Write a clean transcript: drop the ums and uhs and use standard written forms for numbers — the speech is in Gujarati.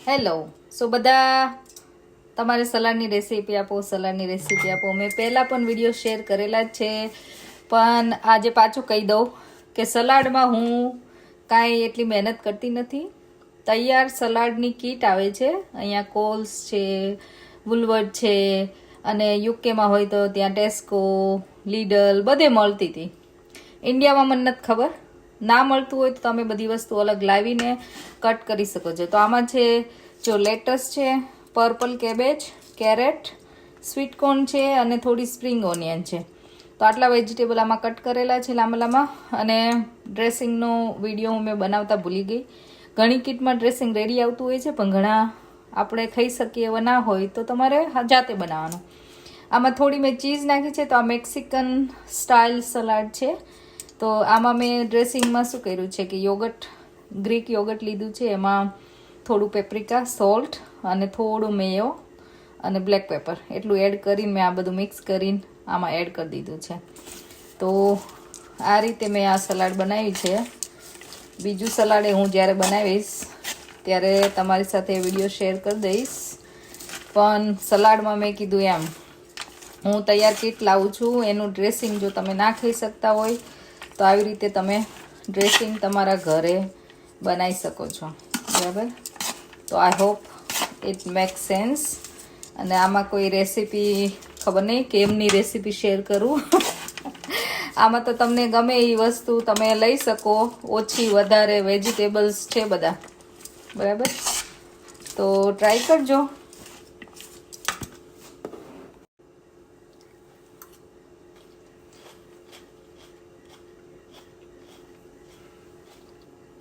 હેલો બધા તમારે સલાડની રેસીપી આપો, સલાડની રેસીપી આપો. મેં પહેલાં પણ વિડીયો શેર કરેલા જ છે, પણ આજે પાછું કહી દઉં કે સલાડમાં હું કાંઈ એટલી મહેનત કરતી નથી. તૈયાર સલાડની કીટ આવે છે, અહીંયા કોલ્સ છે, વુલવર્ડ છે, અને યુકેમાં હોય તો ત્યાં ટેસ્કો, લીડલ બધે મળતી હતી. ઇન્ડિયામાં મને નથી ખબર, ના મળતું હોય તો તમે બધી વસ્તુ અલગ લાવીને કટ કરી શકો છો. તો આમાં છે જો લેટસ છે, પર્પલ કેબેજ, કેરેટ, સ્વીટકોર્ન છે અને થોડી સ્પ્રિંગ ઓનિયન છે. તો આટલા વેજીટેબલ આમાં કટ કરેલા છે લાંબા લાંબા. અને ડ્રેસિંગનો વિડીયો હું મેં બનાવતા ભૂલી ગઈ. ઘણી કીટમાં ડ્રેસિંગ રેડી આવતું હોય છે, પણ ઘણા આપણે ખાઈ શકીએ એવા ના હોય તો તમારે જાતે બનાવવાનું. આમાં થોડી મેં ચીઝ નાખી છે, તો આ મેક્સિકન સ્ટાઇલ સલાડ છે. તો આમાં મેં ડ્રેસિંગમાં શું કર્યું છે કે યોગર્ટ, ગ્રીક યોગર્ટ લીધું છે, એમાં થોડું પેપ્રિકા, સોલ્ટ અને થોડું મેયો અને બ્લેક પેપર એટલું એડ કરીને મેં આ બધું મિક્સ કરીને આમાં એડ કરી દીધું છે. તો આ રીતે મેં આ સલાડ બનાવ્યું છે. બીજું સલાડ હું જ્યારે બનાવીશ ત્યારે તમારી સાથે વિડીયો શેર કરી દઈશ. પણ સલાડમાં મેં કીધું એમ હું તૈયાર કીટ લાવું છું. એનું ડ્રેસિંગ જો તમે ના ખાઈ શકતા હોય તો આવી રીતે તમે ડ્રેસિંગ તમારા ઘરે બનાવી શકો છો, બરાબર. તો I hope it make sense. અને આમાં કોઈ રેસીપી ખબર નહીં કેમની રેસીપી શેર કરું. આમાં તો તમને ગમે એ વસ્તુ તમે લઈ શકો, ઓછી વધારે વેજીટેબલ્સ છે બધા, બરાબર. તો ટ્રાય કરજો.